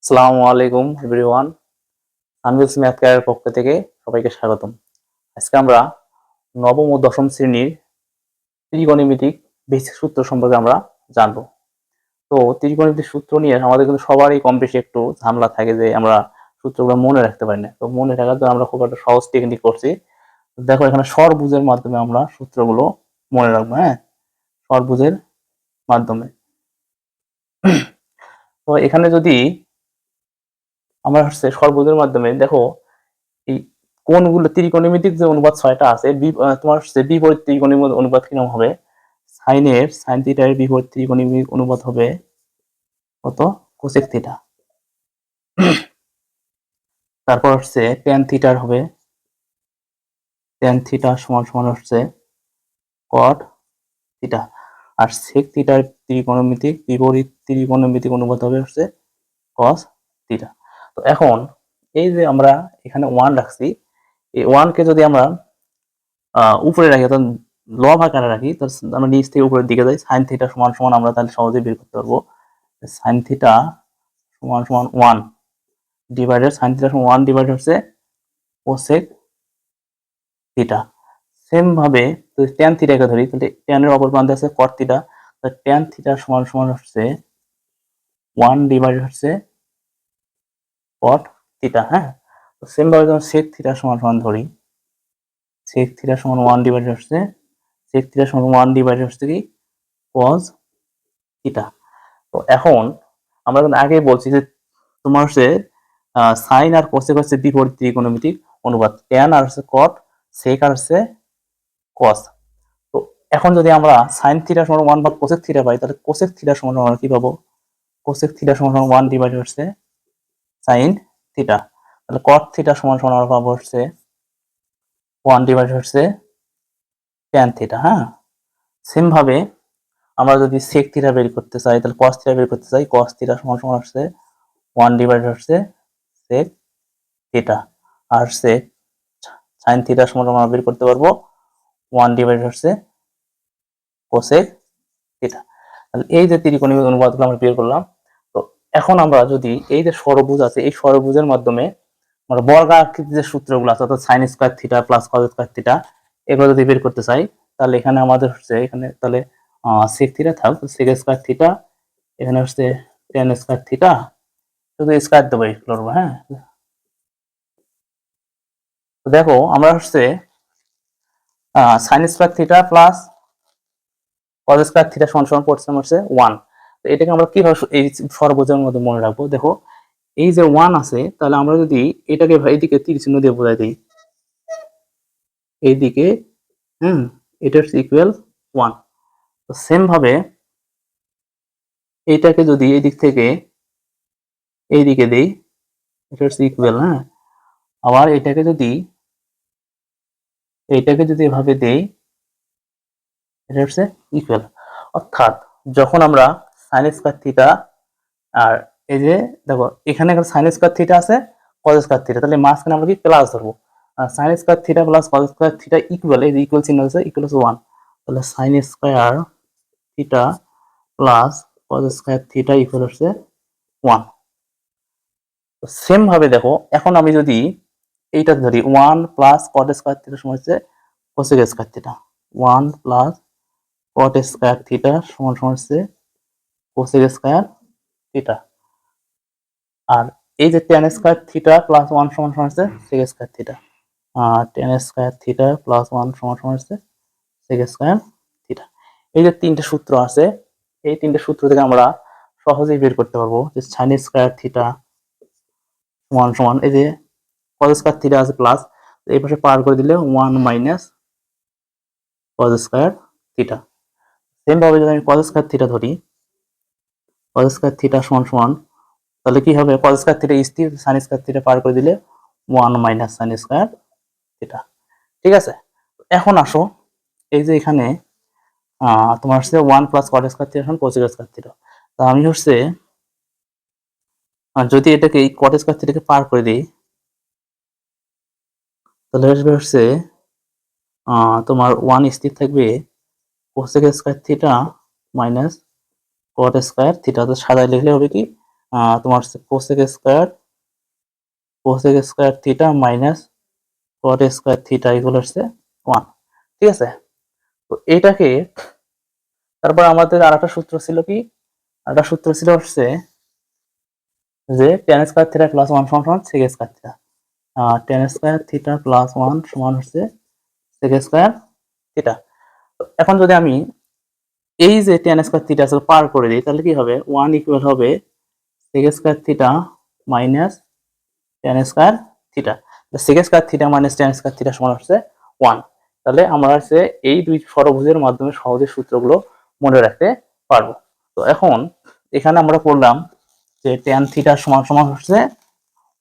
আসসালামু আলাইকুম everyone. আনভিলস math career পক্ষ থেকে সবাইকে স্বাগতম। আজকে আমরা নবম ও দশম শ্রেণীর ত্রিকোণমিতিক বেসিক সূত্র সম্পর্কে আমরা জানবো। তো ত্রিকোণমিতিক সূত্র নিয়ে আমাদের কিন্তু সবারই কম বেশি একটু ঝামেলা থাকে যে আমরা সূত্রগুলো মনে রাখতে পারি না। তো মনে রাখার জন্য আমরা খুব একটা সহজ টেকনিক করছি। দেখো এখানে ষড়ভুজের মাধ্যমে আমরা সূত্রগুলো মনে রাখবো। হ্যাঁ, ষড়ভুজের মাধ্যমে। তো এখানে যদি আমরা ষড়ভুজের মাধ্যমে দেখো এই কোণগুলো ত্রিকোণমিতিক যে অনুপাত ৬টা আছে তোমার বিপরীত ত্রিকোণমিতিক অনুপাত কিরকম হবে? সাইন থিটার বিপরীত ত্রিকোণমিতিক অনুপাত হবে কত? Cosec theta. তারপর ট্যান থিটার হবে ট্যান থিটা সমান সমান কট থিটা। আর সেক থিটার বিপরীত ত্রিকোণমিতিক অনুপাত হবে কস থিটা। তো এখন এই যে আমরা এখানে 1 রাখছি, এই 1 কে যদি আমরা উপরে রাখি অর্থাৎ লব আকারে রাখি, তো আমরা নিচ থেকে উপরের দিকে যাই, সাইন থিটা সমান সমান আমরা তাহলে সহজেই বের করতে পারবো সাইন থিটা সমান সমান 1 ডিভাইডেড সাইন থিটা সমান 1 ডিভাইডেড কোসেক থিটা। সেম ভাবে যদি ট্যান থিটাকে ধরি তাহলে ট্যানের অপর প্রান্তে আছে কট থিটা, তো ট্যান থিটা সমান সমান 1 ডিভাইডেড কট থিটা। হ্যাঁ, তো সেম ভাবে যখন সেক থিটা সমান সমান ধরি, সেক থিটা সমান 1 ডিভাইডেড সেক থিটা সমান 1 ডিভাইডেড কি কস থিটা। তো এখন আমরা আগেই বলছি যে তোমার সাইন আর কোসেক হচ্ছে বিপরীত ত্রিকোণমিতিক অনুপাত, ট্যান আর কট, সেক আর কস। তো এখন যদি আমরা সাইন থিটা সমান 1 বা কোসেক থিটা পাই, তাহলে কোসেক থিটা সমান আমরা কি পাবো? কোসেক থিটা সমান 1 ডিভাইডেড সাইন থিটা। তাহলে কট থিটা সমান আমরা পাবো 1 ডিভাইডেড ট্যান থিটা। হ্যাঁ, সেম ভাবে আমরা যদি সেক থিটা বের করতে চাই, তাহলে কস থিটা বের করতে চাই, কস থিটা সমান 1 ডিভাইডেড সেক থিটা। আর সাইন থিটা সমান আমরা বের করতে পারবো 1 ডিভাইডেড কোসেক থিটা। তাহলে এই যে ত্রিকোণমিতিক অনুপাতগুলো আমরা বের করলাম। তো এখন আমরা যদি এই যে ষড়ভুজ আছে, এই ষড়ভুজের মাধ্যমে আমরা বর্গাকৃতির যে সূত্রগুলো আছে অর্থাৎ sine square theta plus cos square theta, এগুলো যদি বের করতে চাই, তাহলে এখানে আমাদের এখানে তাহলে সেক থিটা থাক, সেক স্কয়ার থিটা, এখানে ট্যান স্কয়ার থিটা, শুধু স্কয়ার দেবো করবো। হ্যাঁ, তো দেখো আমরা sine square theta plus cos square theta সমান সমান পড়ছিলাম 1। তো এটাকে আমরা কিভাবে এই ষড়ভুজের মধ্যে মনে রাখবো? দেখো এই যে 1 আছে, তাহলে আমরা যদি এটাকে এইদিকে তীর চিহ্ন দিয়ে বোঝাই দিই, এইদিকে, এটা ইকুয়াল 1। তো সেম ভাবে এইটাকে যদি এই দিক থেকে এইদিকে দেই, এটা ইকুয়াল। হ্যাঁ, আবার এইটাকে যদি এভাবে দেই, এটা ইকুয়াল। অর্থাৎ যখন আমরা সাইন স্কয়ার থিটা আর এই যে দেখো এখানে সাইন স্কয়ার থিটা আছে, কস স্কয়ার থিটা, তাহলে মাঝখানে আমরা কি প্লাস ধরবো, sine square theta plus cos square theta equal, এই যে ইকুয়াল চিহ্ন আছে, ইকুয়াল 1। তাহলে sine square theta plus cos square theta equal 1। তো সেম ভাবে দেখো এখন আমি যদি এইটা ধরি 1 প্লাস কট স্কয়ার থিটা সমান cosec square theta, 1 plus cot square theta সমান কোসেক স্কয়ার থিটা। আর এই যে ট্যান স্কয়ার থিটা প্লাস 1 সমান sec square theta, tan square theta plus 1 সমান সেক স্কয়ার থিটা। এই যে তিনটে সূত্র আছে, এই তিনটে সূত্র থেকে আমরা সহজেই বের করতে পারবো যে সাইন স্কয়ার থিটা সমান এই যে কস স্কয়ার থিটা আছে প্লাস, এই পাশে পার করে দিলে 1 minus cos square theta. Same ভাবে যদি আমি কস স্কয়ার থিটা ধরি, কস স্কয়ার থিটা সমান তাহলে কি হবে, কস স্কয়ার থিটা স্থির, সাইন স্কয়ার থিটা পার করে দিলে 1 মাইনাস সাইন স্কয়ার থিটা। ঠিক আছে, এখন আসো এই যে এখানে তোমার 1 প্লাস কট স্কয়ার থিটা সমান কোসেক স্কয়ার থিটা। তো আমি যদি এটাকে এই কট স্কয়ার থিটাকে পার করে দিই, তাহলে তোমার 1 স্থির থাকবে, কোসেক স্কয়ার থিটা মাইনাস কট স্কয়ার থিটা। তো সাজায় লিখলে হবে কি তোমার হচ্ছে কোসেক স্কয়ার থিটা মাইনাস কট স্কয়ার থিটা ইকুয়াল হচ্ছে 1। ঠিক আছে, তো এইটাকে তারপর আমাদের আরেকটা সূত্র ছিল কি, আরেকটা সূত্র ছিল হচ্ছে যে tan স্কয়ার থিটা প্লাস 1 সমান sec square theta. tan square theta plus 1 সমান হচ্ছে sec স্কয়ার থিটা। এখন যদি আমি এই যে tan স্কয়ার থিটা আসলে পার করে দিই তাহলে কি হবে, 1 ইকুয়াল হবে sec square theta minus tan square theta. sec square theta minus tan square theta সমান হচ্ছে 1। তাহলে আমরা হচ্ছে এই দুই ষড়ভুজের মাধ্যমে সহজে সূত্রগুলো মনে রাখতে পারবো। তো এখন এখানে আমরা পড়লাম যে tan থিটা সমান সমান হচ্ছে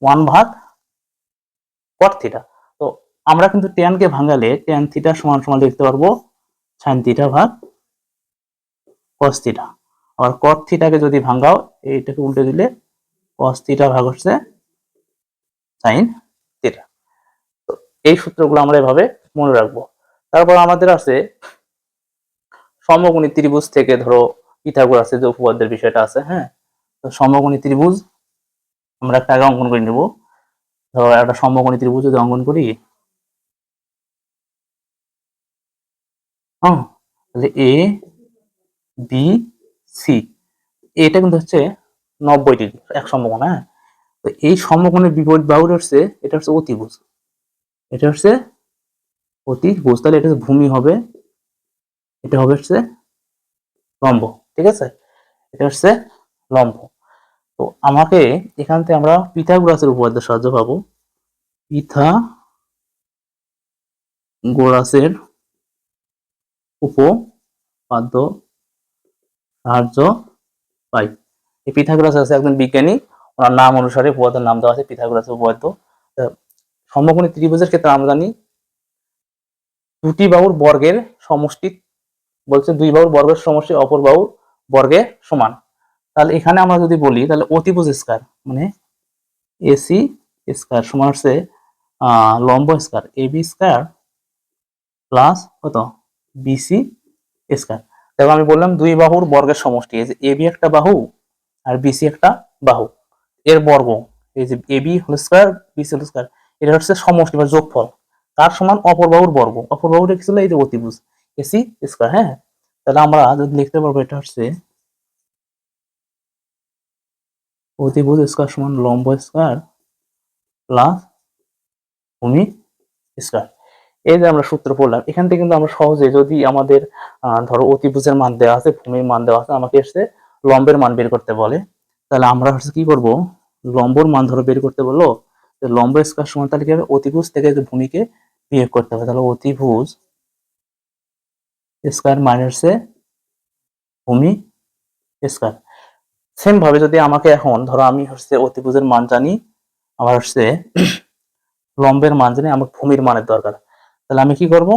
1 ভাগ cot থিটা। তো আমরা কিন্তু tan কে ভাঙালে tan থিটা সমান সমান লিখতে পারবো sin থিটা ভাগ cos থিটা। আর cot থিটাকে যদি ভাঙাও এইটাকে উল্টে দিলে cos থিটা ভাগ হচ্ছে sin থিটা। তো এই সূত্রগুলো আমরা এভাবে মনে রাখবো। তারপর আমাদের আছে সমকোণী ত্রিভুজ থেকে ধরো পিথাগোরাসের যে উপপাদ্যের বিষয়টা আছে, হ্যাঁ। তো সমকোণী ত্রিভুজ আমরা একটা আগে অঙ্কন করে নেব। ধরো একটা সমকোণী ত্রিভুজ যদি অঙ্কন করি, হ্যাঁ, তাহলে এ বি সি, এটা কিন্তু হচ্ছে 90 ডিগ্রি এক সমকোণ, হ্যাঁ। তো এই সমকোণের বিপরীত বাহুটা হচ্ছে, এটা হচ্ছে অতিভুজ, এটা হচ্ছে অতিভুজ। তাহলে এটা ভূমি হবে, এটা হবে হচ্ছে লম্ব। ঠিক আছে, এটা হচ্ছে লম্ব। তো আমাকে এখান থেকে আমরা পিথাগোরাসের উপপাদ্যের সাহায্য পাবো। পিথাগোরাসের উপপাদ্য সাহায্য পাই। এই পিথাগোরাস আছে একজন বিজ্ঞানী, ওনার নাম অনুসারে উপপাদ্যের নাম দেওয়া আছে পিথাগোরাসের উপপাদ্য। সমকোণী ত্রিভুজের ক্ষেত্রে আমরা জানি দুটি বাহুর বর্গের সমষ্টি, বলছে দুই বাহুর বর্গের সমষ্টি অপর বাহুর বর্গের সমান। তাহলে এখানে আমরা যদি বলি তাহলে অতিভুজ স্কয়ার মানে এসি স্কয়ার সমান হচ্ছে লম্ব স্কয়ার এবি স্কয়ার প্লাস কত বিসি স্কয়ার। দেখো আমি বললাম দুই বাহুর বর্গের সমষ্টি, এই যে এবি একটা বাহু আর বিসি একটা বাহু, এর বর্গ, এই যে AB whole square BC whole square, এটা হচ্ছে সমষ্টি বা যোগফল, তার সমান অপর বাহুর বর্গ। অপর বাহুটা কি ছিল, এই যে অতিভুজ এসি স্কয়ার, হ্যাঁ। তাহলে আমরা যদি লিখতে পারবো এটা হচ্ছে অতিভুজ স্কয়ার সমান লম্ব স্কয়ার প্লাস ভূমি স্কয়ার। এই যে আমরা সূত্র পড়লাম, এখান থেকে কিন্তু আমরা সহজে যদি আমাদের ধরো অতিভুজের মান দেওয়া আছে, ভূমির মান দেওয়া আছে, আমাকে এসে লম্বের মান বের করতে বলে, তাহলে আমরা হচ্ছে কি করব, লম্বর মান ধরো বের করতে বললো, লম্ব স্কয়ার সমান তাহলে কি হবে, অতিভুজ থেকে যে ভূমিকে বিয়োগ করতে হবে, তাহলে অতিভুজ স্কয়ার মাইনাস ভূমি স্কয়ার। সেম ভাবে যদি আমাকে এখন ধরো আমি হচ্ছে অতিভুজের মান জানি, আমার হচ্ছে লম্বের মান জানি, আমার ভূমির মানের দরকার, তাহলে আমি কি করব,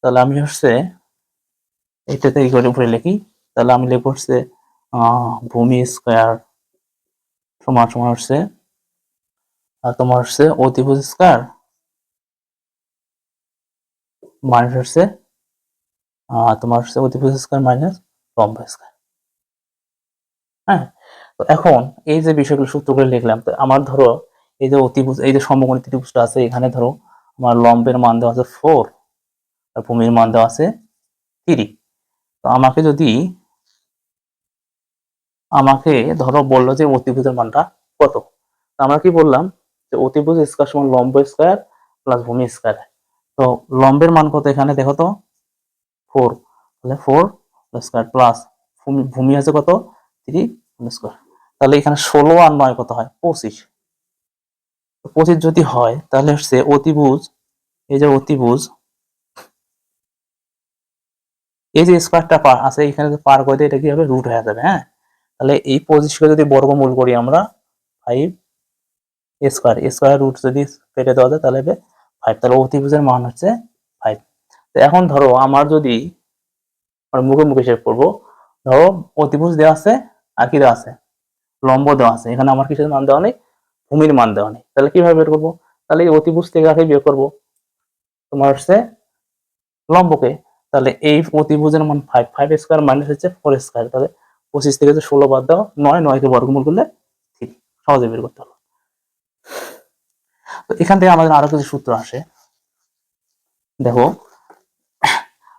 তাহলে আমি হচ্ছে এটাতে এই করে উপরে লিখি, তাহলে আমি লিখব হচ্ছে ভূমি স্কয়ার সমান সমান হচ্ছে তোমার হচ্ছে অতিভুজ স্কয়ার মাইনাস হচ্ছে তোমার হচ্ছে অতিভুজ স্কয়ার মাইনাস লম্ব স্কয়ার, হ্যাঁ। তো এখন এই যে বিষয়গুলো সূত্রগুলো লিখলাম, তো আমার ধরো এই যে অতিভুজ, এই যে সমকোণী ত্রিভুজটা আছে, এখানে ধরো আমার লম্বের মান দেওয়া আছে 4 আর ভূমির মান দেওয়া আছে 3। তো আমাকে ধরো বললো যে অতিভুজের মানটা কত, তো আমরা কি বললাম যে অতিভুজ স্কয়ার সমান লম্ব স্কয়ার প্লাস ভূমি স্কয়ার। তো লম্বের মান কত এখানে দেখো তো 4, তাহলে 4 স্কয়ার প্লাস ভূমি আছে কত 3 স্কয়ার। তাহলে এখানে 16 আর 9 কত হয় 25। 25 যদি হয় তাহলে হচ্ছে অতিভুজ, এই যে অতিভুজ এই যে স্কয়ারটা আছে এখানে পার করে দিয়ে এটা কি হবে রুট হয়ে যাবে, হ্যাঁ। তাহলে এই 25 কে যদি বর্গমূল করি আমরা 5 স্কয়ার, স্কয়ার রুট যদি কেটে দেওয়া যায় তাহলে হবে 5, তাহলে অতিভুজের মান হচ্ছে 5। তো এখন ধরো আমার যদি মুখে মুখে হিসেব করবো, ধরো অতিভুজ দেওয়া আছে আর কি দেওয়া আছে, লম্ব দেওয়া আছে, এখানে আমার কিসের মান দেওয়া নেই, ভূমির মান দেওয়া নেই, তাহলে কিভাবে বের করবো, তাহলে এই অতিভুজ থেকে আগে বের করবো তোমার হচ্ছে লম্বকে। তাহলে এই অতিভুজের মান 5, 5 স্কয়ার মাইনাস হচ্ছে 4 স্কয়ার, তাহলে 25 থেকে 16 বাদ দাও 9, 9 কে বর্গমূল করলে সহজে বের করতে পারবো। তো এখান থেকে আমাদের আরো কিছু সূত্র আসে। দেখো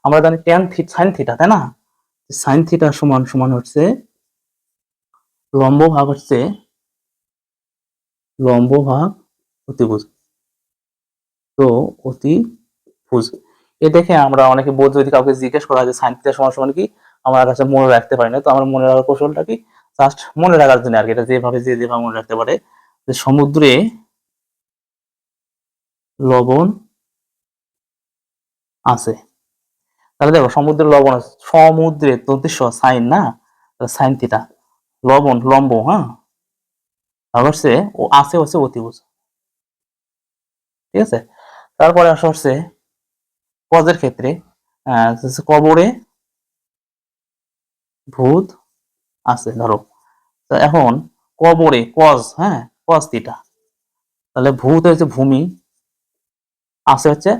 আমরা জানি ট্যান সাইন থিটা, তাই না? সাইন থিটা সমান সমান হচ্ছে লম্ব ভাগ হচ্ছে লম্ব ভাগ অতিভুজ। তো অতিভুজ এ দেখে আমরা অনেকে বোধ, যদি কাউকে জিজ্ঞেস করা হয় যে সাইন থিটা সমান সমান কি, আমার কাছে মনে রাখতে পারি না। তো আমার মনে রাখার কৌশলটা কি, জাস্ট মনে রাখার জন্য আর কি, এটা যেভাবে মনে রাখতে পারে, যে সমুদ্রে লবণ আছে। তাহলে দেখো সমুদ্রে লবণ আছে, সমুদ্রে তদ্দেশ্য সাইন না, সাইন থিটা লবণ লম্ব, হ্যাঁ, হচ্ছে ও আছে হচ্ছে অতিভুজ। ঠিক আছে, তারপরে আসা হচ্ছে কজের ক্ষেত্রে, কবরে ভূত আছে ধরো। তো এখন কবরে কজ, হ্যাঁ, কজ থিটা, তাহলে ভূত হচ্ছে ভূমি, আছে হচ্ছে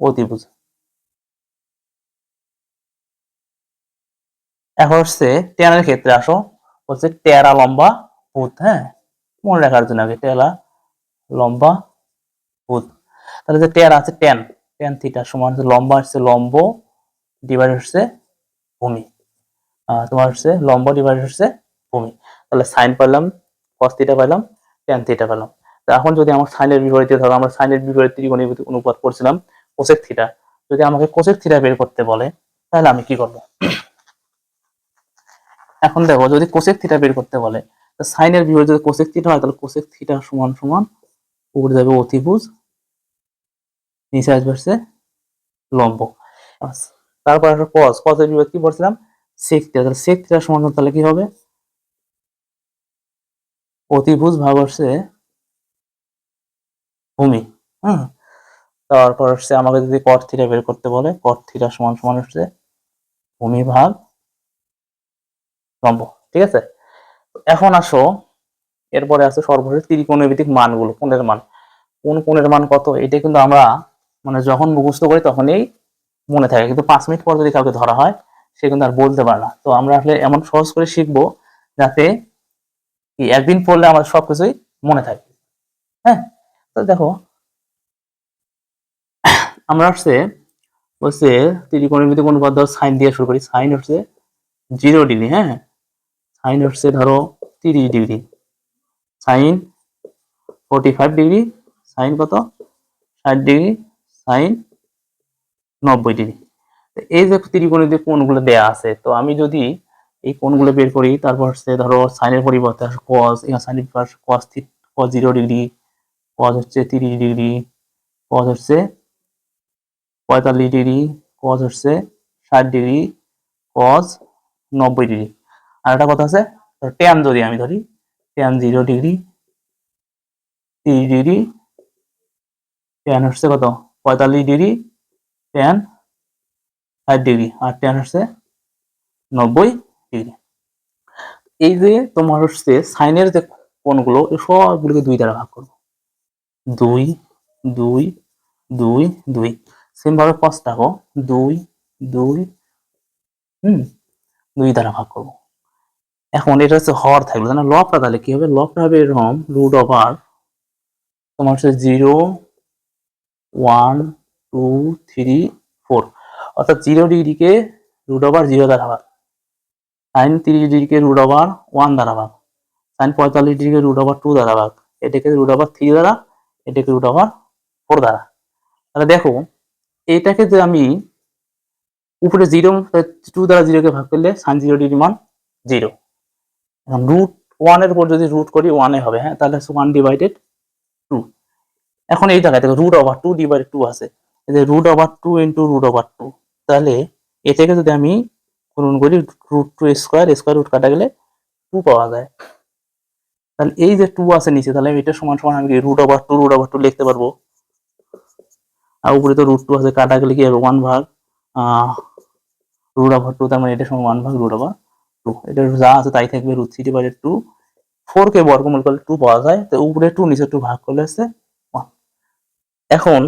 অতিভুজ। এখন হচ্ছে টেনের ক্ষেত্রে আসো, হচ্ছে টেরা লম্বা ভূত, হ্যাঁ, মনে রাখার জন্য আগে টেরা লম্বা ভূত। তাহলে যে টের আছে টেন, টেন থিটা সমান হচ্ছে লম্বা হচ্ছে লম্ব ডিভাইড হচ্ছে ভূমি, তোমার হচ্ছে লম্ব ডিভাইড হচ্ছে ভূমি। তাহলে সাইন পেলাম, কস থিটা পেলাম, টেন থিটা পেলাম। এখন যদি আমার সাইনের বিপরীতে, ধরো আমরা সাইনের বিপরীত ত্রিকোণের অনুপাত করছিলাম কোসেক থিটা, যদি আমাকে কোসেক থিটা বের করতে বলে তাহলে আমি কি করব? এখন দেখো যদি কোসেক থিটা বের করতে বলে, সাইনের বিপরীতে যদি কোসেক থিটা হয়, তাহলে কোসেক থিটা সমান সমান উপরে যাবে অতিভুজ, নিচে আসবে হচ্ছে লম্ব। তারপর একটা কস, কসের বিপরীত কি পড়ছিলাম, সেক থিটা, তাহলে সেক থিটা সমান তাহলে কি হবে, অতিভুজ ভাগ হচ্ছে ভূমি, হ্যাঁ। তারপর হচ্ছে আমাকে যদি কট থিটা বের করতে বলে, কট থিটা সমান সমান হচ্ছে ভূমি ভাগ লম্ব। ঠিক আছে, এখন আসো এরপরে আছে সর্বশেষ ত্রিকোণমিতিক মানগুলো, কোণের মান, কোন কোণের মান কত, এটা কিন্তু আমরা মানে যখন মুখস্থ করি তখনই মনে থাকে, কিন্তু 5 মিনিট পর যদি কাউকে ধরা হয় সে কিন্তু আর বলতে পারে না। তো আমরা আসলে এমন সহজ করে শিখবো যাতে কি একদিন পড়লে আমাদের সবকিছুই মনে থাকে, হ্যাঁ। তো দেখো আমরা হচ্ছে ত্রিকোণমিতিক অনুপাত ধরো সাইন দিয়ে শুরু করি, সাইন হচ্ছে 0 ডিগ্রি, হ্যাঁ, সাইন হচ্ছে ধরো 30 ডিগ্রি, সাইন 45 ডিগ্রি, সাইন কত 60 ডিগ্রি, সাইন 90 ডিগ্রি। এই যে ত্রিকোণের কোণগুলো দেয়া আছে, তো আমি যদি এই কোণগুলো বের করি, তারপর হচ্ছে ধরো সাইনের পরিবর্তে কস, এখানে সাইন কস কস 0 ডিগ্রি, কস হচ্ছে 30 ডিগ্রি, কস হচ্ছে 45 ডিগ্রি, কস হচ্ছে 60 ডিগ্রি, কস 90 ডিগ্রি। আর একটা কথা আছে, ট্যান যদি আমি ধরি, ট্যান 0 ডিগ্রি, 30 ডিগ্রি, ট্যান হচ্ছে কত 45 ডিগ্রি, ট্যান 60 ডিগ্রি, আর ট্যান হচ্ছে 90 ডিগ্রি। এই যে তোমার হচ্ছে সাইনের যে কোণগুলো সবগুলোকে 2 দ্বারা ভাগ করবো, 2 2 2 2, সেম ভাবে কসটাকে 2 2 2 দ্বারা ভাগ করবো। এখন এটা হচ্ছে হর থাকবে, তাহলে লবটা তাহলে কি হবে, লবটা হবে এরকম রুট ওভার তোমার হচ্ছে 0 1 2 3 4, অর্থাৎ 0 ডিগ্রিকে রুট ওভার 0 দ্বারা ভাগ, সাইন 30 ডিগ্রিকে রুট ওভার 1 দ্বারা ভাগ, সাইন 45 ডিগ্রিকে রুট ওভার 2 দ্বারা ভাগ, এটাকে রুট ওভার 3 দ্বারা, এটাকে রুট ওভার 4 দ্বারা। তাহলে দেখো এইটাকে যে আমি উপরে 0 2 দ্বারা 0কে ভাগ করলে সাইন 0 ডিগ্রি মান 0, এখন রুট 1 এর উপর যদি রুট করি 1 এ হবে, হ্যাঁ, তাহলে 1/2। এখন এই জায়গায় দেখো রুট ওভার 2/2 আছে, এই যে root over 2 into root over 2, তাহলে এটাকে যদি আমি গুণন করি রুট 2 স্কোয়ার, স্কোয়ার রুট কাটা গেলে 2 পাওয়া যায়। তাহলে এই যে 2 আছে নিচে, তাহলে এটা সমান সমান আমি রুট ওভার 2 লিখতে পারবো, আর উপরে তো রুট 2 আছে, কাটা গেলে কি হবে 1 ভাগ রুট ওভার 2, তার মানে এটা সমান 1 ভাগ রুট ওভার 2, এটা যা আছে তাই থাকবে, রুট 3/2, 4 কে বর্গমূল করলে 2 পাওয়া যায়, তো উপরে 2 নিচে 2 ভাগ করলে হচ্ছে 1। এখন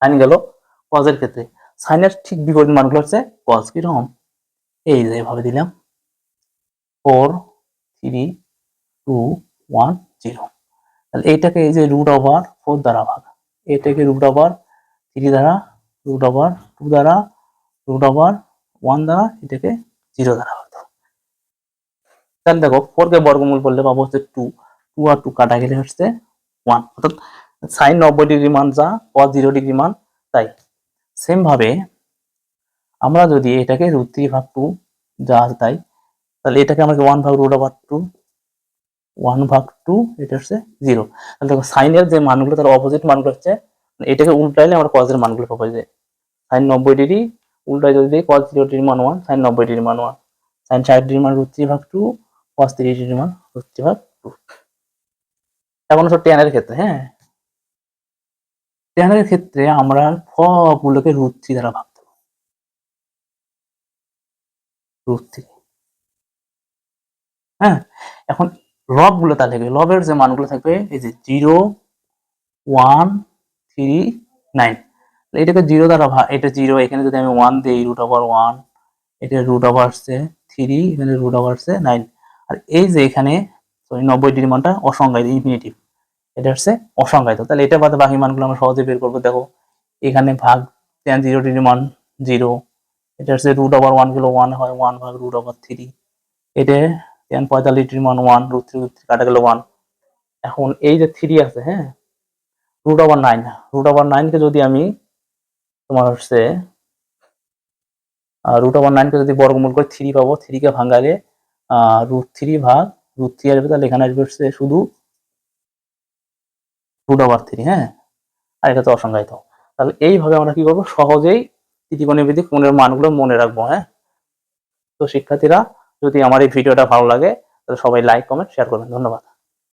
সাইন গেল, কজের ক্ষেত্রে সাইনের ঠিক বিপরীত মানগুলো হচ্ছে কজ, কিরকম এই যে এভাবে দিলাম 4 3 2 1 0। তাহলে এইটাকে এই যে √4 দ্বারা ভাগ, এটাকে √3 দ্বারা, √2 দ্বারা, √1 দ্বারা, এটাকে 0 দ্বারা ভাগ দাও। তাহলে দেখো 4 কে বর্গমূল করলে পাবো হচ্ছে 2, 2 আর 2 কাটা গেলে হচ্ছে 1, অর্থাৎ sin 90 ডিগ্রি মান যা cos 0 ডিগ্রি মান তাই। সেম ভাবে আমরা যদি এটাকে √3 ভাগ 2 যা আছে তাই, তাহলে এটাকে আমাকে 1 ভাগ √2, 1 ভাগ 2, এটা হচ্ছে 0। তাহলে দেখো সাইনের যে মানগুলো তার অপোজিট মানগুলো হচ্ছে, এটাকে উল্টাইলে আমরা cos এর মানগুলো পাবো। যে sin 90 ডিগ্রি উল্টাই যদি দিই cos 0 ডিগ্রি মান 1, sin 90 ডিগ্রি মান 1, sin 60 ডিগ্রি মান √3 ভাগ 2, cos 30 ডিগ্রি মান √3 ভাগ 2। এখন হচ্ছে tan এর ক্ষেত্রে, হ্যাঁ, tan এর ক্ষেত্রে আমরা সবগুলোকে √3 দ্বারা ভাগ দেবো, √3। হ্যাঁ, এখন লব গুলো তাহলে লবের যে মানগুলো থাকবে এই যে 0 1 3 9, এটাকে 0 দ্বারা ভাগ, এটা 0, এখানে যদি আমি 1 দিই √1, এটা √3, এখানে √9। আর এই যে এখানে 90 ডিগ্রি মানটা অসংজ্ঞায়িত, ইনফিনিটিভ, এটা হচ্ছে অসংজ্ঞায়িত। তাহলে এটা বাদে বাকি মানগুলো আমরা সহজে বের করবো। দেখো এখানে ভাগ tan 0 ডিগ্রি মান 0, এটা হচ্ছে √1 গুলো 1 হয়, 1 ভাগ √3, এটা tan 45 ডিগ্রি মান 1, √3 কাটা গেল 1। এখন এই যে 3 আছে, হ্যাঁ, √9 কে যদি আমি তোমার হচ্ছে √9 কে যদি বর্গমূল করে 3 পাবো, 3 কে ভাঙালে √3 ভাগ √3 আসবে, তাহলে এখানে আসবে হচ্ছে শুধু √3, হ্যাঁ, আর এটা তো অসংজ্ঞায়িত। তাহলে এইভাবে আমরা কি করবো, সহজেই ত্রিকোণমিতিক কোণের মানগুলো মনে রাখবো। হ্যাঁ, তো শিক্ষার্থীরা যদি আমার এই ভিডিওটা ভালো লাগে তাহলে সবাই লাইক কমেন্ট শেয়ার করবেন। ধন্যবাদ।